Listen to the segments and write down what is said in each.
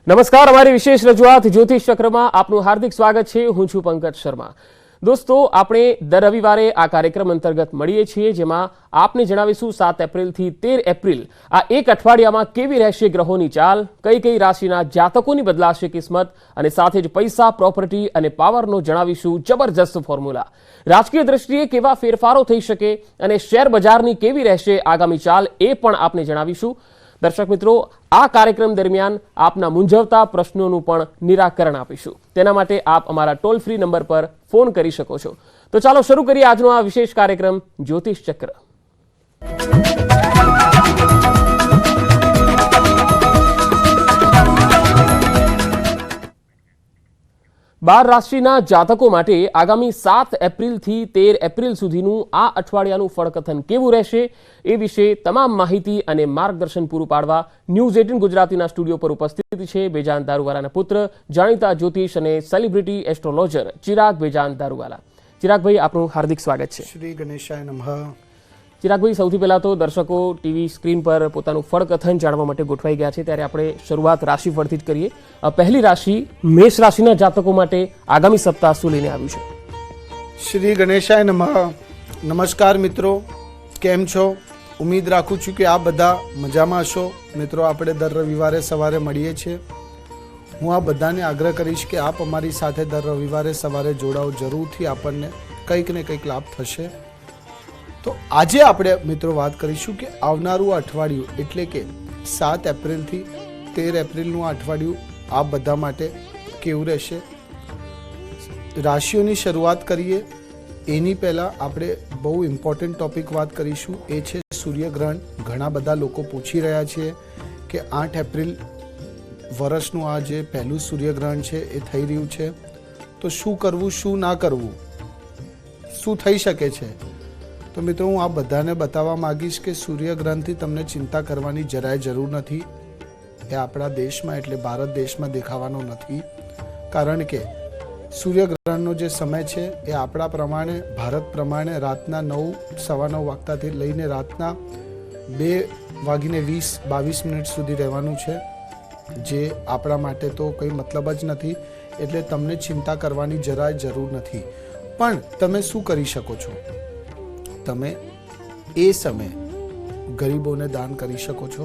નમસ્કાર, અમારી વિશેષ રજૂઆત જ્યોતિષ ચક્રમાં આપનું હાર્દિક સ્વાગત છે। હું છું પંકજ શર્મા। દોસ્તો, આપણે દર રવિવારે આ કાર્યક્રમ અંતર્ગત મળીએ છીએ, જેમાં આપને જણાવીશું 7 એપ્રિલથી 13 એપ્રિલ આ એક અઠવાડિયામાં કેવી રહેશે ગ્રહોની ચાલ, કઈ કઈ રાશિના જાતકોની બદલાશે કિસ્મત, અને સાથે જ પૈસા, પ્રોપર્ટી અને પાવરનો જણાવીશું જબરજસ્ત ફોર્મ્યુલા। રાજકીય દ્રષ્ટિએ કેવા ફેરફારો થઈ શકે અને શેર બજારની કેવી રહેશે આગામી ચાલ, એ પણ આપને જણાવીશું। દર્શક મિત્રો, આ કાર્યક્રમ દરમિયાન આપના મૂંઝવતા પ્રશ્નોનું પણ નિરાકરણ આપીશું। તેના માટે આપ અમારા ટોલ ફ્રી નંબર પર ફોન કરી શકો છો। તો ચાલો શરૂ કરીએ આજનો આ વિશેષ કાર્યક્રમ જ્યોતિષ ચક્ર। 12 રાશિના જાતકો માટે આગામી 7 એપ્રિલથી 13 એપ્રિલ સુધીનું આ અઠવાડિયાનું ફળકથન કેવું રહેશે, એ વિશે તમામ માહિતી અને માર્ગદર્શન પૂરું પાડવા ન્યૂઝ 18 ગુજરાતીના સ્ટુડિયો પર ઉપસ્થિત છે બેજાન દારૂવાલાના પુત્ર, જાણીતા જ્યોતિષ અને સેલિબ્રિટી એસ્ટ્રોલોજર ચિરાગ બેજાન દારૂવાલા। ચિરાગભાઈ, આપનું હાર્દિક સ્વાગત છે। શ્રી ગણેશાય નમઃ। ચિરાગભાઈ, સૌથી પહેલા તો દર્શકો ટીવી સ્ક્રીન પર પોતાનું ફળકથન જાણવા માટે ગોઠવાઈ ગયા છે, ત્યારે આપણે શરૂઆત રાશિફળથી જ કરીએ। પહેલી રાશિ મેષ રાશિના જાતકો માટે આગામી સપ્તાહ શું લઈને આવ્યું છે? શ્રી ગણેશાય નમઃ। નમસ્કાર મિત્રો, કેમ છો? ઉમ્મીદ રાખું છું કે આ બધા મજામાં હશો। મિત્રો, આપણે દર રવિવારે સવારે મળીએ છીએ। હું આ બધાને આગ્રહ કરીશ કે આપ અમારી સાથે દર રવિવારે સવારે જોડાઓ, જરૂરથી આપણને કંઈક ને કંઈક લાભ થશે। તો આજે આપણે મિત્રો વાત કરીશું કે આવનારું અઠવાડિયું એટલે કે 7 એપ્રિલથી 13 એપ્રિલનું આ અઠવાડિયું આ બધા માટે કેવું રહેશે। રાશિઓની શરૂઆત કરીએ એની પહેલાં આપણે બહુ ઇમ્પોર્ટન્ટ ટોપિક વાત કરીશું, એ છે સૂર્યગ્રહણ। ઘણા બધા લોકો પૂછી રહ્યા છે કે 8 એપ્રિલ વર્ષનું આ જે પહેલું સૂર્યગ્રહણ છે એ થઈ રહ્યું છે, તો શું કરવું, શું ના કરવું, શું થઈ શકે છે। તો મિત્રો, હું આ બધાને બતાવવા માંગીશ કે સૂર્યગ્રહણથી તમને ચિંતા કરવાની જરાય જરૂર નથી। એ આપણા દેશમાં એટલે ભારત દેશમાં દેખાવાનો નથી, કારણ કે સૂર્યગ્રહણનો જે સમય છે એ આપણા પ્રમાણે, ભારત પ્રમાણે રાતના 9:15 વાગતાથી લઈને રાતના 2:22 સુધી રહેવાનું છે, જે આપણા માટે તો કંઈ મતલબ જ નથી, એટલે તમને ચિંતા કરવાની જરાય જરૂર નથી। પણ તમે શું કરી શકો છો? તમે એ સમયે ગરીબોને દાન કરી શકો છો।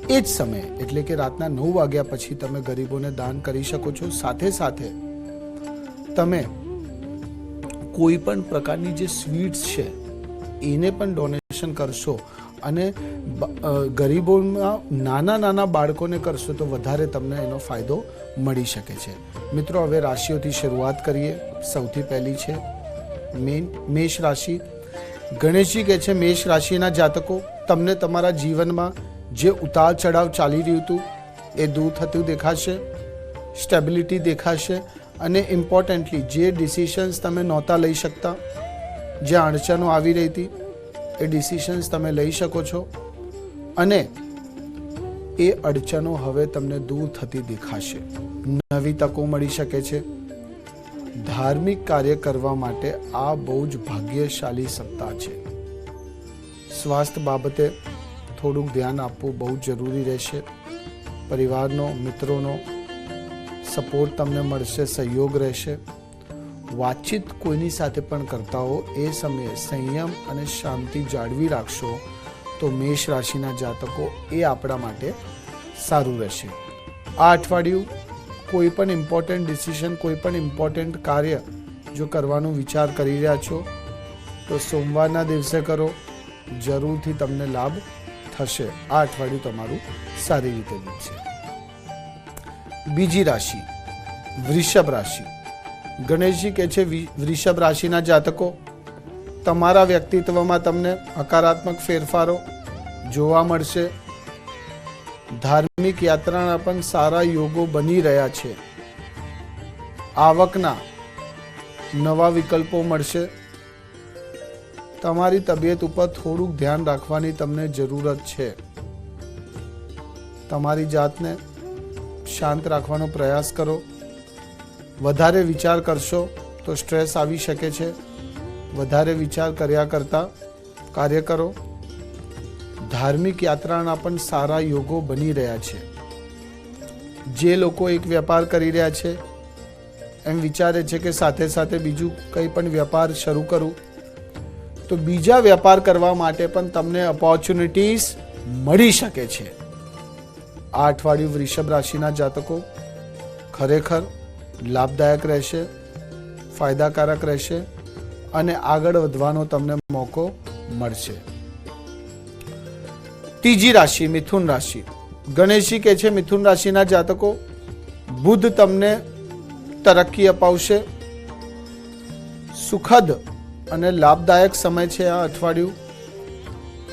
એ જ સમયે એટલે કે રાતના 9 વાગ્યા પછી તમે ગરીબોને દાન કરી શકો છો। સાથે સાથે તમે કોઈ પણ પ્રકારની જે સ્વીટ્સ છે એને પણ ડોનેશન કરશો, અને ગરીબોમાં નાના બાળકોને કરશો તો વધારે તમને એનો ફાયદો મળી શકે છે। મિત્રો, હવે રાશિઓથી શરૂઆત કરીએ। સૌથી પહેલી છે મેષ રાશિ। ગણેશજી કહે છે, મેષ રાશિના જાતકો, તમને તમારા જીવનમાં જે ઉતાર ચઢાવ ચાલી રહ્યું હતું એ દૂર થતું દેખાશે, સ્ટેબિલિટી દેખાશે, અને ઇમ્પોર્ટન્ટલી જે ડિસિશન્સ તમે નહોતા લઈ શકતા, જે અડચણો આવી રહી હતી એ ડિસિશન્સ તમે લઈ શકો છો, અને એ અડચણો હવે તમને દૂર થતી દેખાશે। નવી તકો મળી શકે છે। ધાર્મિક કાર્ય કરવા માટે આ બહુ જ ભાગ્યશાળી સપ્તાહ છે। સ્વાસ્થ્ય બાબતે થોડુંક ધ્યાન આપવું બહુ જરૂરી રહેશે। પરિવારનો, મિત્રોનો સપોર્ટ તમને મળશે, સહયોગ રહેશે। વાતચીત કોઈની સાથે પણ કરતા હો એ સમયે સંયમ અને શાંતિ જાળવી રાખશો તો મેષ રાશિના જાતકો એ આપણા માટે સારું રહેશે। આ અઠવાડિયું કોઈ પણ ઇમ્પોર્ટન્ટ ડિસિઝન, કોઈ પણ ઇમ્પોર્ટન્ટ કાર્ય જો કરવાનો વિચાર કરી રહ્યા છો તો સોમવારના દિવસે કરો, જરૂરથી તમને લાભ થશે। આ અઠવાડિયું તમારું સારી રીતે વીતશે। બીજી રાશિ વૃષભ રાશિ। ગણેશજી કહે છે, વૃષભ રાશિના જાતકો, તમારા વ્યક્તિત્વમાં તમને હકારાત્મક ફેરફારો જોવા મળશે। ધાર્મિક યાત્રાના પણ સારા યોગો બની રહ્યા છે। આવકના નવા વિકલ્પો મળશે। તમારી તબિયત ઉપર થોડુંક ધ્યાન રાખવાની તમને જરૂરત છે। તમારી જાતને શાંત રાખવાનો પ્રયાસ કરો। વધારે વિચાર કરશો તો સ્ટ્રેસ આવી શકે છે। વધારે વિચાર કર્યા કરતા કાર્ય કરો। ધાર્મિક યાત્રાના પણ સારા યોગો બની રહ્યા છે। જે લોકો એક વેપાર કરી રહ્યા છે એમ વિચારે છે કે સાથે સાથે બીજું કંઈ પણ વેપાર શરૂ કરું, તો બીજા વેપાર કરવા માટે પણ તમને ઓપોર્ચ્યુનિટીઝ મળી શકે છે. આ અઠવાડિયું વૃષભ રાશિના જાતકો ખરેખર લાભદાયક રહેશે, ફાયદાકારક રહેશે અને આગળ વધવાનો તમને મોકો મળશે. ત્રીજી રાશિ મિથુન રાશિ. ગણેશજી કહે છે મિથુન રાશિના જાતકો, બુધ તમને તરક્કી અપાવશે. સુખદ અને લાભદાયક સમય છે આ અઠવાડિયું.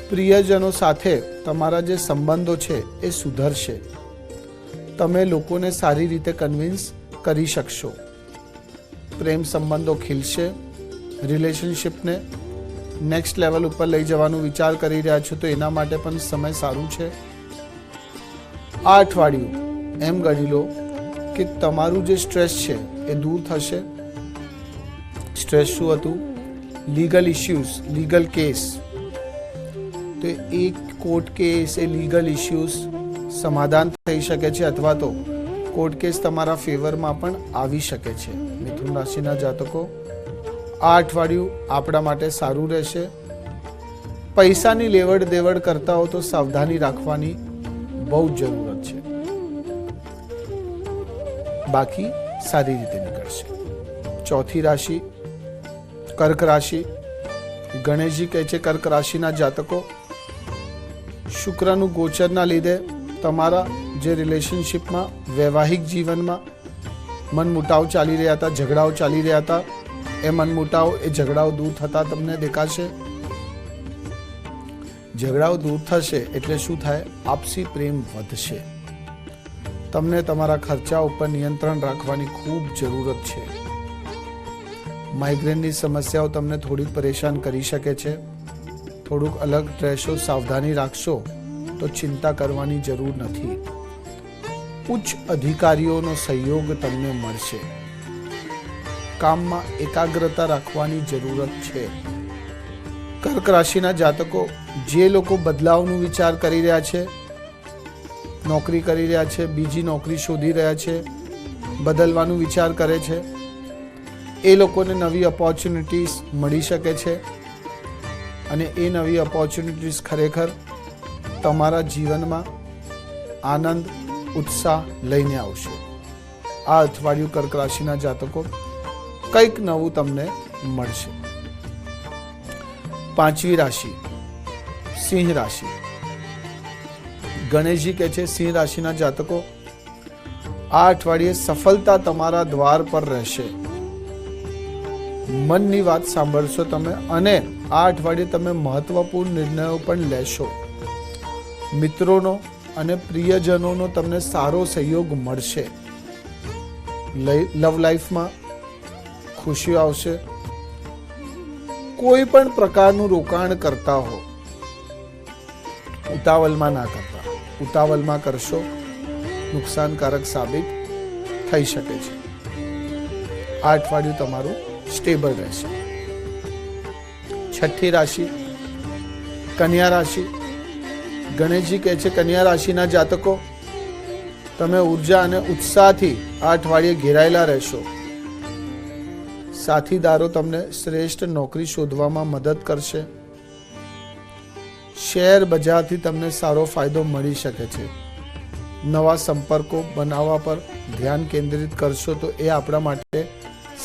પ્રિયજનો સાથે તમારા જે સંબંધો છે એ સુધરશે. તમે લોકોને સારી રીતે કન્વિન્સ કરી શકશો. પ્રેમ સંબંધો ખીલશે. રિલેશનશિપને નેક્સ્ટ લેવલ ઉપર લઈ જવાનું વિચાર કરી રહ્યા છો તો એના માટે પણ સમય સારું છે. આ અઠવાડિયું એમ ગણી લો કે તમારું જે સ્ટ્રેસ છે એ દૂર થશે. સ્ટ્રેસ શું હતું? Legal issues, legal case. તો એક કોર્ટ કેસ, એ લીગલ ઇશ્યુઝ સમાધાન થઈ શકે છે અથવા તો કોર્ટ કેસ તમારા ફેવરમાં પણ આવી શકે છે. મિથુન રાશિના જાતકો, આ અઠવાડિયું આપણા માટે સારું રહેશે. પૈસાની લેવડ દેવડ કરતા હો તો સાવધાની રાખવાની બહુ જ જરૂરત છે. બાકી સારી રીતે નીકળશે. ચોથી રાશિ કર્ક રાશિ. ગણેશજી કહે છે કર્ક રાશિના જાતકો, શુક્રનું ગોચરના લીધે તમારા જે રિલેશનશિપમાં, વૈવાહિક જીવનમાં મનમુટાવ ચાલી રહ્યા હતા, ઝઘડાઓ ચાલી રહ્યા હતા, એ મનમુટાવ, એ ઝઘડાઓ દૂર થતા તમને દેખાશે. ઝઘડાઓ દૂર થશે એટલે શું થાય? આપસી પ્રેમ વધશે. તમને તમારા ખર્ચા ઉપર નિયંત્રણ રાખવાની ખૂબ જરૂરત છે. માઇગ્રેનની સમસ્યાઓ તમને થોડીક પરેશાન કરી શકે છે. થોડુંક અલગ રહેશો, સાવધાની રાખશો તો ચિંતા કરવાની જરૂર નથી. ઉચ્ચ અધિકારીઓનો સહયોગ તમને મળશે. કામમાં એકાગ્રતા રાખવાની જરૂરત છે. કર્ક રાશિના જાતકો, જે લોકો બદલાવનું વિચાર કરી રહ્યા છે, નોકરી કરી રહ્યા છે, બીજી નોકરી શોધી રહ્યા છે, બદલવાનું વિચાર કરે છે, એ લોકોને નવી ઓપોર્ચ્યુનિટીઝ મળી શકે છે અને એ નવી ઓપોર્ચ્યુનિટીઝ ખરેખર તમારા જીવનમાં આનંદ, ઉત્સાહ લઈને આવશે. આ અઠવાડિયું કર્ક રાશિના જાતકો કંઈક નવું તમને મળશે. પાંચમી રાશિ સિંહ રાશિ. ગણેશજી કહે છે સિંહ રાશિના જાતકો, આ અઠવાડિયે સફળતા તમારા દ્વાર પર રહેશે. મનની વાત સાંભળશો તમે અને આ અઠવાડિયે તમે મહત્વપૂર્ણ નિર્ણયો પણ લેશો. મિત્રોનો અને પ્રિયજનોનો તમને સારો સહયોગ મળશે. લવ લાઈફમાં ખુશીઓ આવશે. કોઈ પણ પ્રકારનું રોકાણ કરતા હો, ઉતાવળમાં ના કરતા. ઉતાવળમાં કરશો નુકસાનકારક સાબિત થઈ શકે છે. આ અઠવાડિયું તમારું સ્ટેબલ રહેશે. છઠ્ઠી રાશિ કન્યા રાશિ. ગણેશજી કહે છે કન્યા રાશિના જાતકો, તમે ઉર્જા અને ઉત્સાહથી આ અઠવાડિયે ઘેરાયેલા રહેશો. સાથીદારો તમને શ્રેષ્ઠ નોકરી શોધવામાં મદદ કરશે. શેર બજારથી તમને સારો ફાયદો મળી શકે છે. નવા સંપર્કો બનાવવા પર ધ્યાન કેન્દ્રિત કરશો તો એ આપણા માટે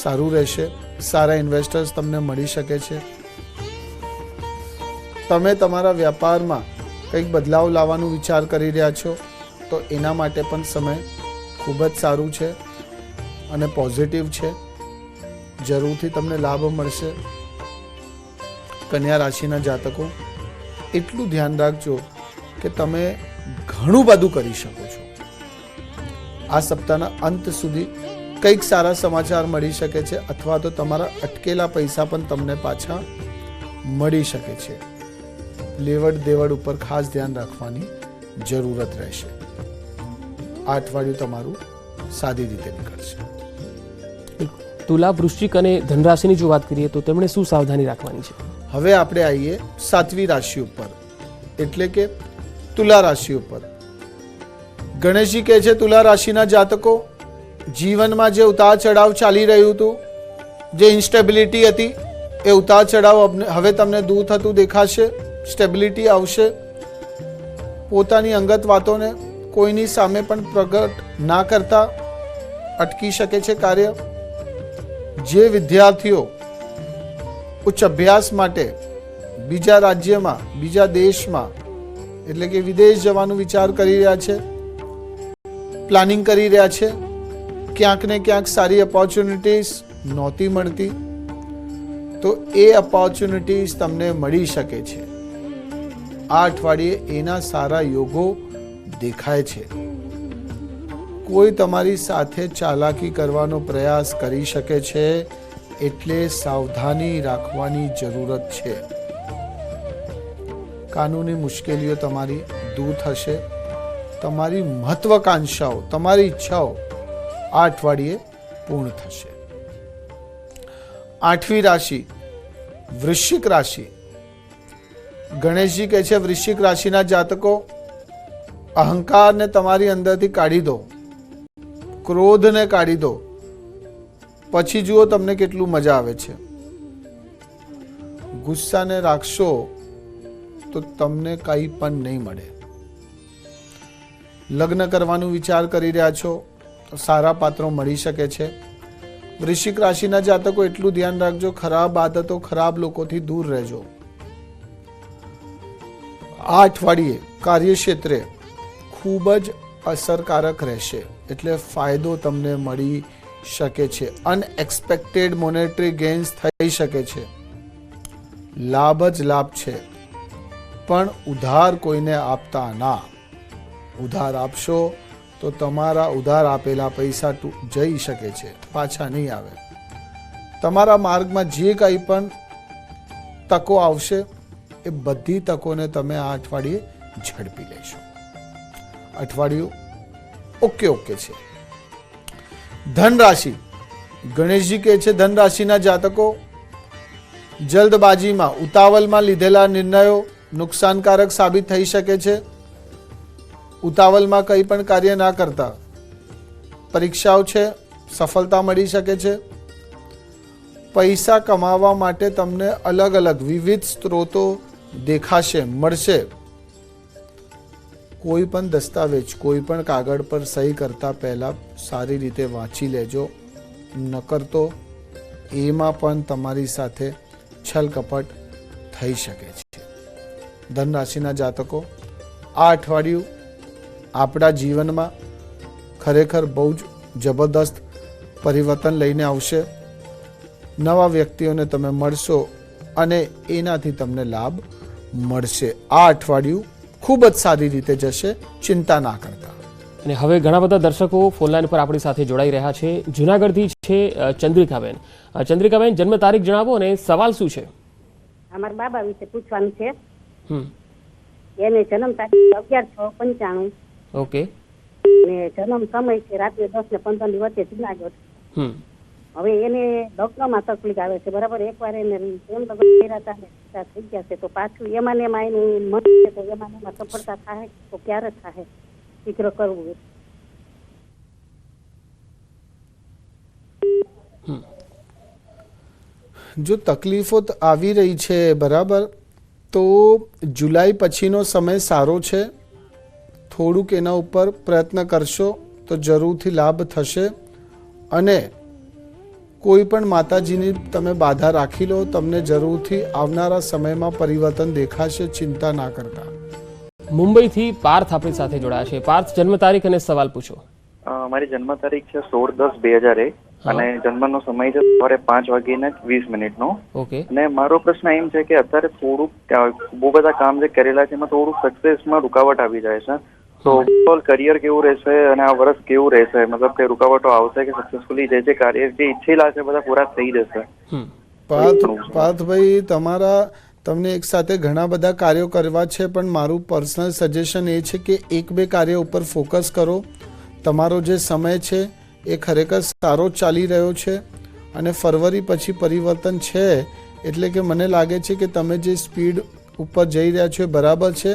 સારું રહેશે. સારા ઇન્વેસ્ટર્સ તમને મળી શકે છે. તમે તમારા વ્યાપારમાં કંઈક બદલાવ લાવવાનું વિચાર કરી રહ્યા છો તો એના માટે પણ સમય ખૂબ જ સારું છે અને પોઝિટિવ છે. જરૂરથી તમને લાભ મળશે. કન્યા રાશિના જાતકો, એટલું ધ્યાન રાખજો કે તમે ઘણું બધું કરી શકો છો. આ સપ્તાહના અંત સુધી કંઈક સારા સમાચાર મળી શકે છે અથવા તો તમારા અટકેલા પૈસા પણ તમને પાછા મળી શકે છે. લેવડ દેવડ ઉપર ખાસ ધ્યાન રાખવાની જરૂરત રહેશે. આ અઠવાડિયું તમારું સાદી રીતે નીકળશે. તુલા, વૃશ્ચિક અને ધનરાશિની જો વાત કરીએ તો તેમણે શું સાવધાની રાખવાની છે? હવે આપણે આવીએ સાતમી રાશિ ઉપર, એટલે કે તુલા રાશિ ઉપર. ગણેશજી કહે છે તુલા રાશિના જાતકો, જીવનમાં જે ઉતાર ચઢાવ ચાલી રહ્યું હતું, જે ઇન્સ્ટેબિલિટી હતી, એ ઉતાર ચઢાવ હવે તમને દૂર થતું દેખાશે. સ્ટેબિલિટી આવશે. પોતાની અંગત વાતોને કોઈની સામે પણ પ્રગટ ના કરતા અટકી શકે છે કાર્ય. જે વિદ્યાર્થીઓ ઉચ્ચ અભ્યાસ માટે બીજા રાજ્યમાં, બીજા દેશમાં એટલે કે વિદેશ જવાનું વિચાર કરી રહ્યા છે, પ્લાનિંગ કરી રહ્યા છે, ક્યાંક ને ક્યાંક સારી ઓપોર્ચ્યુનિટીઝ નહોતી મળતી, તો એ ઓપોર્ચ્યુનિટીઝ તમને મળી શકે છે. આ અઠવાડિયે એના સારા યોગો દેખાય છે. કોઈ તમારી સાથે ચાલાકી કરવાનો પ્રયાસ કરી શકે છે, એટલે સાવધાની રાખવાની જરૂરત છે. કાનૂની મુશ્કેલીઓ તમારી દૂર થશે. તમારી મહત્વાકાંક્ષાઓ, તમારી ઈચ્છાઓ આ અઠવાડિયે પૂર્ણ થશે. 8મી રાશિ વૃશ્ચિક રાશિ. ગણેશજી કહે છે વૃશ્ચિક રાશિના જાતકો, અહંકારને તમારી અંદરથી કાઢી દો, ક્રોધને કાઢી દો, પછી જુઓ તમને કેટલું મજા આવે છે. ગુસ્સાને રાખશો તો તમને કંઈ પણ નહીં મળે. લગ્ન કરવાનો વિચાર કરી રહ્યા છો તો સારા પાત્રો મળી શકે છે. વૃશ્ચિક રાશિના જાતકો એટલું ધ્યાન રાખજો, ખરાબ આદતો, ખરાબ લોકોથી દૂર રહેજો. આ અઠવાડિયે કાર્યક્ષેત્રે ખૂબ જ અસરકારક રહેશે, એટલે ફાયદો તમને મળી શકે છે. અનએક્સપેક્ટેડ મોનેટરી ગેઇન્સ થઈ શકે છે. લાભ જ લાભ છે, પણ ઉધાર કોઈને આપતા ના. ઉધાર આપશો તો તમારા ઉધાર આપેલા પૈસા જઈ શકે છે, પાછા નહીં આવે. તમારા માર્ગમાં જે કંઈ પણ તકો આવશે એ બધી તકોને તમે આ અઠવાડિયે ઝડપી લેશો. અઠવાડિયું ઓકે છે. ધન રાશિ. ગણેશજી કહે છે ધન રાશિના જાતકો, જલ્દબાજીમાં, ઉતાવળમાં લીધેલા નિર્ણયો નુકસાનકારક સાબિત થઈ શકે છે. ઉતાવળમાં કંઈ પણ કાર્ય ના કરતા. પરીક્ષાઓ છે, સફળતા મળી શકે છે. પૈસા કમાવા માટે તમને અલગ અલગ વિવિધ સ્ત્રોતો દેખાશે, મળશે. કોઈ પણ દસ્તાવેજ, કોઈ પણ કાગળ પર સહી કરતા પહેલા સારી રીતે વાંચી લેજો, નકર તો એમાં પણ તમારી સાથે છલ કપટ થઈ શકે છે. ધન રાશિના જાતકો, આ અઠવાડિયું આપણા જીવનમાં ખરેખર બહુ જ જબરદસ્ત પરિવર્તન લઈને આવશે. નવા વ્યક્તિઓને તમે મળશો અને એનાથી તમને લાભ મળશે. આ અઠવાડિયું ખૂબ જ સારી રીતે જશે, ચિંતા ના કરતા. અને હવે ઘણા બધા દર્શકો ફોનલાઈન પર આપણી સાથે જોડાઈ રહ્યા છે. જૂનાગઢથી છે ચંદ્રિકાબેન. ચંદ્રિકાબેન, જન્મ તારીખ જણાવો અને સવાલ શું છે? અમારા બાબા વિશે પૂછવાનું છે. એને જન્મ તારીખ 11/6/95. ઓકે. ને જન્મ સમય છે રાત્રે 10 ને 15 ની વચ્ચે જુનાગઢ. હવે એને લગ્નમાં તકલીફ આવે છે, બરાબર. એકવાર એને એમ લગ્ન કર્યા હતા થઈ ગયા છે, તો પાછું એમાં ને એમાં એનું મન છે, તો એમાં ને એમાં સફળતા થાય તો ક્યારે થાય? શીઘ્ર કરવું. જો તકલીફો આવી રહી છે, બરાબર, તો જુલાઈ પછીનો સમય સારો છે. થોડુંક એના ઉપર પ્રયત્ન કરશો તો જરૂરથી લાભ થશે. અને કોઈ પણ માતાજીની તમે બાધા રાખી લો, તમને જરૂરથી આવનારા સમયમાં પરિવર્તન દેખાશે, ચિંતા ના કરતા. મુંબઈથી પાર્થ આપણી સાથે જોડાયા છે. પાર્થ, જન્મ તારીખ અને સવાલ પૂછો. મારી જન્મ તારીખ છે 16/10/2001 અને જન્મનો સમય છે સવારે 5:20 નો. ઓકે. અને મારો પ્રશ્ન એમ છે કે અત્યારે થોડુંક બહુ બધા કામ જે કરેલા છે એમાં થોડુંક સક્સેસમાં રૂકાવટ આવી જાય છે. તો ઓવરઓલ કરિયર કેવું રહેશે અને આ વર્ષ કેવું રહેશે? મતલબ કે રૂકાવટો આવશે કે સક્સેસફુલી જે કાર્ય જે ઈચ્છેલા છે બધા પૂરા થઈ જશે? પાર્થભાઈ, તમને એક સાથે ઘણા બધા કાર્યો કરવા છે, પણ મારું પર્સનલ સજેશન એ છે કે 1-2 કાર્ય ઉપર ફોકસ કરો. તમારો જે સમય છે એ ખરેખર સારો ચાલી રહ્યો છે અને ફરવરી પછી પરિવર્તન છે, એટલે કે મને લાગે છે કે તમે જે સ્પીડ ઉપર જઈ રહ્યા છો એ બરાબર છે.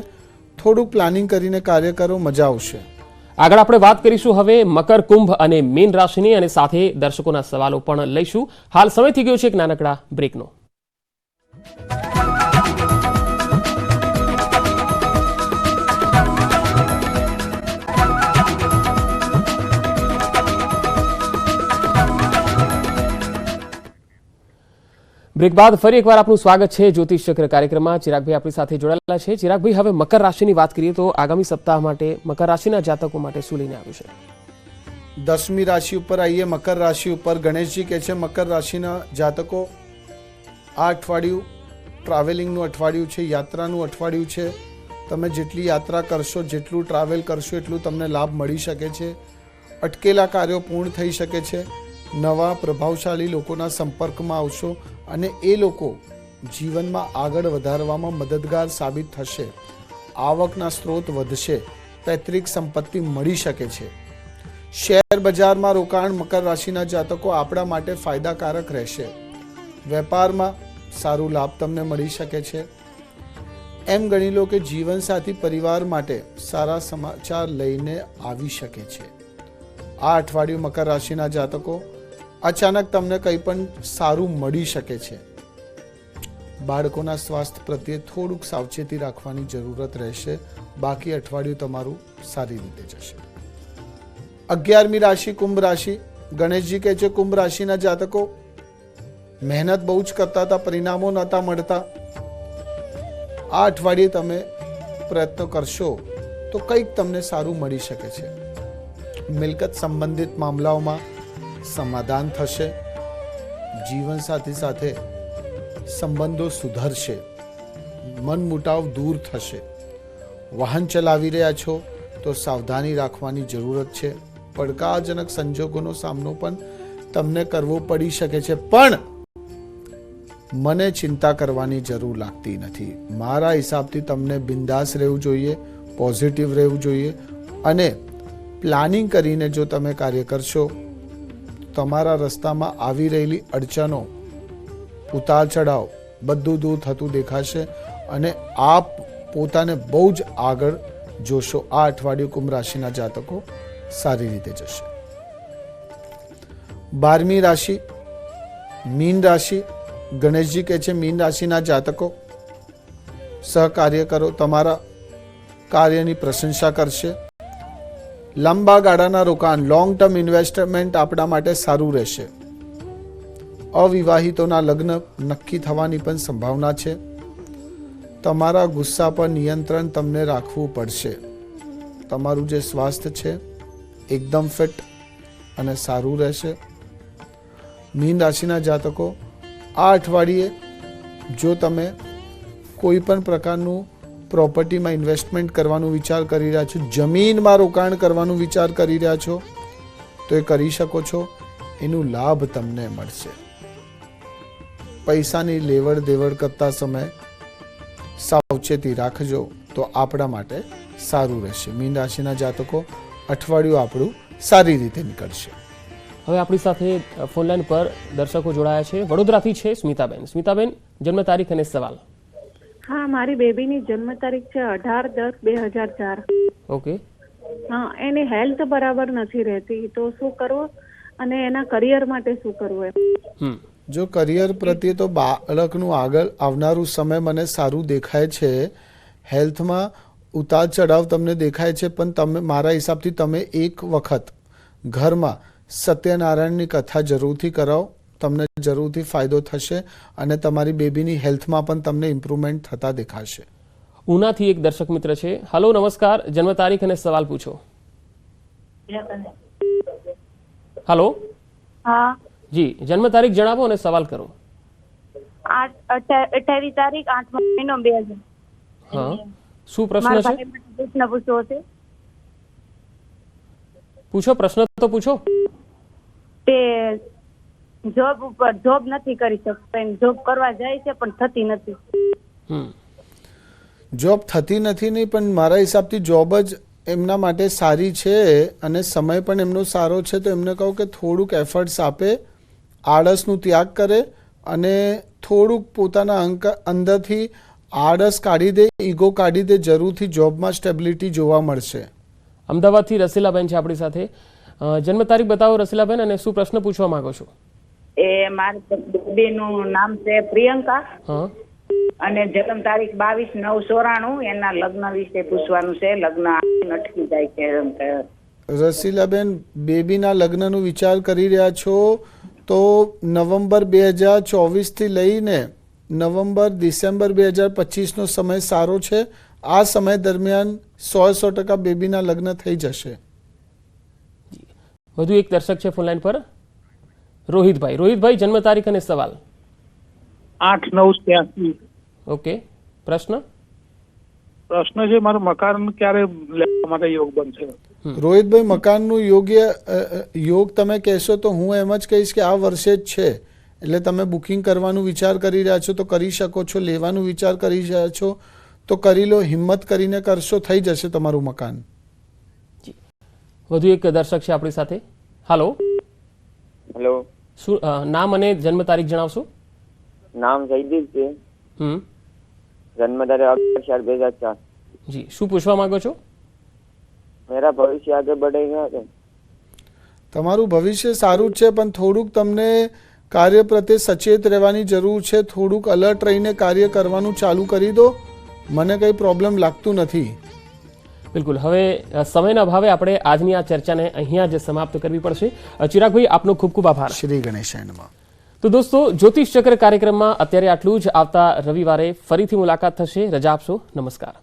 થોડુંક પ્લાનિંગ કરીને કાર્ય કરો, મજા આવશે. આગળ આપણે વાત કરીશું હવે મકર, કુંભ અને મીન રાશિની, અને સાથે દર્શકોના સવાલો પણ લઈશું. હાલ સમય થઈ ગયો છે એક નાનકડા બ્રેકનો. બ્રેક બાદ ફરી એકવાર આપનું સ્વાગત છે જ્યોતિષ ચક્ર કાર્યક્રમમાં. ચિરાગભાઈ આપણી સાથે જોડાયેલા છે. ચિરાગભાઈ, હવે મકર રાશિની વાત કરીએ તો આગામી સપ્તાહ માટે મકર રાશિના જાતકો માટે શું લઈને આવ્યું છે? 10મી રાશિ ઉપર આવીએ, મકર રાશિ ઉપર. ગણેશજી કહે છે મકર રાશિના જાતકો, આ અઠવાડિયું ટ્રાવેલિંગનું અઠવાડિયું છે, યાત્રાનું અઠવાડિયું છે. તમે જેટલી યાત્રા કરશો, જેટલું ટ્રાવેલ કરશો, એટલું તમને લાભ મળી શકે છે. અટકેલા કાર્યો પૂર્ણ થઈ શકે છે. નવા પ્રભાવશાળી લોકોના સંપર્કમાં આવશો અને એ લોકો જીવનમાં આગળ વધારવામાં મદદગાર સાબિત થશે. આવકના સ્ત્રોત વધશે. પૈતૃક સંપત્તિ મળી શકે છે. શેર બજારમાં રોકાણ મકર રાશિના જાતકો આપણા માટે ફાયદાકારક રહેશે. વેપારમાં સારું લાભ તમને મળી શકે છે. એમ ગણી લો કે જીવનસાથી પરિવાર માટે સારા સમાચાર લઈને આવી શકે છે. આ અઠવાડિયું મકર રાશિના જાતકો, અચાનક તમને કંઈ પણ સારું મળી શકે છે. બાળકોના સ્વાસ્થ્ય પ્રત્યે થોડુંક સાવચેતી રાખવાની જરૂરત રહેશે. બાકી અઠવાડિયું તમારું સારી રીતે જશે. 11મી રાશિ કુંભ રાશિ. ગણેશજી કહે છે કુંભ રાશિના જાતકો, મહેનત બહુ જ કરતા હતા, પરિણામો નહોતા મળતા. આ અઠવાડિયે તમે પ્રયત્નો કરશો તો કંઈક તમને સારું મળી શકે છે. મિલકત સંબંધિત મામલાઓમાં સમાધાન થશે. જીવનસાથી સાથે સંબંધો સુધરશે. મનમુટાવ દૂર થશે. વાહન ચલાવી રહ્યા છો તો સાવધાની રાખવાની જરૂરત છે. પડકારજનક સંજોગોનો સામનો પણ તમને કરવો પડી શકે છે, પણ મને ચિંતા કરવાની જરૂર લાગતી નથી. મારા હિસાબથી તમને બિંદાસ રહેવું જોઈએ, પોઝિટિવ રહેવું જોઈએ, અને પ્લાનિંગ કરીને જો તમે કાર્ય કરશો, તમારા રસ્તામાં આવી રહેલી અડચણો, ઉતાર ચઢાવ બધું દૂર થતું દેખાશે અને આપ પોતાને બહુ જ આગળ જોશો. આ અઠવાડિયું કુંભ રાશિના જાતકો સારી રીતે જશે. 12મી રાશિ મીન રાશિ. ગણેશજી કહે છે મીન રાશિના જાતકો, સહકાર્યકરો તમારા કાર્યની પ્રશંસા કરશે. લાંબા ગાળાના રોકાણ, લોંગ ટર્મ ઇન્વેસ્ટમેન્ટ આપણા માટે સારું રહેશે. અવિવાહિતોના લગ્ન નક્કી થવાની પણ સંભાવના છે. તમારા ગુસ્સા પર નિયંત્રણ તમને રાખવું પડશે. તમારું જે સ્વાસ્થ્ય છે એકદમ ફિટ અને સારું રહેશે. મીન રાશિના જાતકો, આ અઠવાડિયે જો તમે કોઈ પણ પ્રકારનું પ્રોપર્ટીમાં ઇન્વેસ્ટમેન્ટ કરવાનું વિચાર કરી રહ્યા છો, જમીનમાં રોકાણ કરવાનું વિચાર કરી રહ્યા છો, તો એ કરી શકો છો. એનું લાભ તમને મળશે. પૈસાની લેવડ દેવડ કરતા સમયે સાવચેતી રાખજો તો આપણા માટે સારું રહેશે. મીન રાશિના જાતકો, અઠવાડિયું આપણું સારી રીતે નીકળશે. હવે આપણી સાથે ફોનલાઈન પર દર્શકો જોડાયા છે. વડોદરાથી છે સ્મિતાબેન. સ્મિતાબેન, જન્મ તારીખ અને સવાલ. હા, મારી બેબીની જન્મ તારીખ છે 18/10/2004. ઓકે. હા, એની હેલ્થ બરાબર નથી રહેતી, તો શું કરવું અને એના કરિયર માટે શું કરવું એમ? જો કરિયર પ્રત્યે તો બાળકનું આગળ આવનારું સમય મને સારું દેખાય છે. હેલ્થમાં ઉતાર ચઢાવ તમને દેખાય છે, પણ તમે મારા હિસાબથી તમે એક વખત ઘરમાં સત્યનારાયણની કથા જરૂરથી કરાવો. તમને જરૂરથી ફાયદો થશે અને તમારી બેબીની હેલ્થમાં પણ તમને ઇમ્પ્રુવમેન્ટ થતા દેખાશે. ઉનાથી એક દર્શક મિત્ર છે. હલો, નમસ્કાર. જન્મ તારીખ અને સવાલ પૂછો. હલો. હા જી, જન્મ તારીખ જણાવો અને સવાલ કરો. 28 તારીખ 8મો મહિનો 2000. હા, શું પ્રશ્ન છે? પ્રશ્ન પૂછવો છે. પૂછો, પ્રશ્ન તો પૂછો. તે જોબ નથી કરી શકતા, જોબ કરવા જાય છે પણ થતી નથી. જોબ થતી નથી નહીં, પણ મારા હિસાબથી જોબ જ એમના માટે સારી છે અને સમય પણ એમનો સારો છે. તો એમને કહું કે થોડુંક એફર્ટ્સ આપે, આળસનું ત્યાગ કરે અને થોડુંક પોતાના અંદરથી આળસ કાઢી દે, ઈગો કાઢી દે. જરૂરથી જોબમાં સ્ટેબિલિટી જોવા મળશે. અમદાવાદથી રસીલાબેન છે આપણી સાથે. જન્મ તારીખ બતાવો રસીલાબેન, અને શું પ્રશ્ન પૂછવા માંગો છો? એ મારી બેબીનું નામ છે પ્રિયંકા હા, અને જન્મ તારીખ 22/9/94. એના લગ્ન વિશે પૂછવાનું છે. લગ્ન અટકી જાય છે. રસીલાબેન, બેબીના લગ્નનું વિચાર કરી રહ્યા છો તો નવેમ્બર 2024 થી લઈને નવેમ્બર ડિસેમ્બર 2025 નો સમય સારો છે. આ સમય દરમિયાન 100% બેબીના લગ્ન થઈ જશે. વધુ એક દર્શક છે ફોનલાઈન પર, રોહિતભાઈ. રોહિતભાઈ, જન્મ તારીખ અને સવાલ. 8/9/83. ઓકે, પ્રશ્ન? પ્રશ્ન છે મારું મકાન ક્યારે લેવા માટે યોગ બનશે? રોહિતભાઈ, મકાનનું યોગ તમે કહેશો તો હું એમ જ કહીશ કે આ વર્ષે જ છે. એટલે તમે બુકિંગ કરવાનું વિચાર કરી રહ્યા છો તો કરી શકો છો, લેવાનું વિચાર કરી રહ્યા છો તો કરી લો. હિંમત કરીને કરશો, થઈ જશે તમારું મકાન. વધુ એક દર્શક છે આપણી સાથે. હાલો, હેલો, શું નામ અને જન્મ તારીખ જણાવશો? નામ સૈદીપ છે. जन्म तारीख 8/4/2004. જી, શું પૂછવા માંગો છો? मेरा भविष्य आगे बढ़ेगा क्या? તમારું ભવિષ્ય સારું જ છે, પણ થોડુંક તમને કાર્ય પ્રત્યે સચેત રહેવાની જરૂર છે. થોડુંક અલર્ટ રહીને કાર્ય કરવાનું ચાલુ કરી દો. મને કંઈ પ્રોબ્લેમ લાગતું નથી. બિલકુલ. હવે સમયના અભાવે આપણે આજની આ ચર્ચાને અહીંયા જ સમાપ્ત કરવી પડશે. ચિરાગભાઈ, આપનો ખૂબ ખૂબ આભાર. શ્રી ગણેશાય નમઃ. તો દોસ્તો, જ્યોતિષ ચક્ર કાર્યક્રમમાં અત્યારે આટલું જ. આવતા રવિવારે ફરીથી મુલાકાત થશે. રજા આપશો. નમસ્કાર.